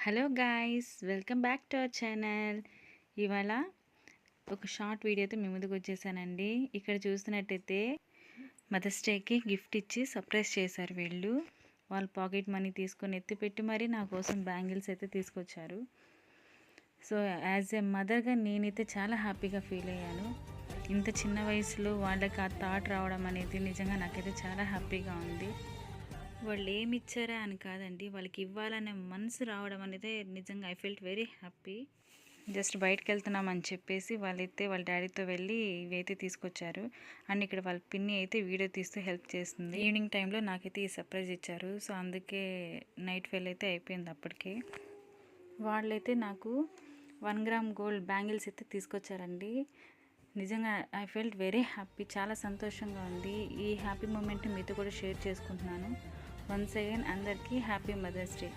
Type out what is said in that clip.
Hello guys, welcome back to our channel. ఇవాళ ఒక short వీడియోతో మీ ముందుకు వచ్చేసానండి. ఇక్కడ చూస్తున్నట్టయితే మదర్స్ డేకి గిఫ్ట్ ఇచ్చి సర్ప్రైజ్ చేశారు వీళ్ళు. వాళ్ళ పాకెట్ మనీ తీసుకొని ఎత్తిపెట్టి మరీ నా కోసం బ్యాంగిల్స్ అయితే తీసుకొచ్చారు. సో యాజ్ ఏ మదర్గా నేనైతే చాలా హ్యాపీగా ఫీల్ అయ్యాను. ఇంత చిన్న వయసులో వాళ్ళకి ఆ థాట్ రావడం అనేది నిజంగా నాకైతే చాలా హ్యాపీగా ఉంది. వాళ్ళు ఏమి ఇచ్చారా అని కాదండి, వాళ్ళకి ఇవ్వాలనే మనసు రావడం అనేది నిజంగా I felt very happy. Just బయటకు వెళ్తున్నామని చెప్పేసి వాళ్ళైతే వాళ్ళ డాడీతో వెళ్ళి ఇవైతే తీసుకొచ్చారు. అండ్ ఇక్కడ వాళ్ళ పిన్ని అయితే వీడియో తీస్తూ హెల్ప్ చేస్తుంది. ఈవినింగ్ టైంలో నాకైతే ఈ సర్ప్రైజ్ ఇచ్చారు. సో అందుకే నైట్ ఫెల్ అయితే అయిపోయింది. అప్పటికే వాళ్ళైతే నాకు 1 గ్రామ్ గోల్డ్ బ్యాంగిల్స్ అయితే తీసుకొచ్చారండి. నిజంగా ఐ ఫెల్ట్ వెరీ హ్యాపీ, చాలా సంతోషంగా ఉంది. ఈ హ్యాపీ మూమెంట్ని మీతో కూడా షేర్ చేసుకుంటున్నాను. వన్స్ అగైన్ అందరికీ హ్యాపీ మదర్స్ డే.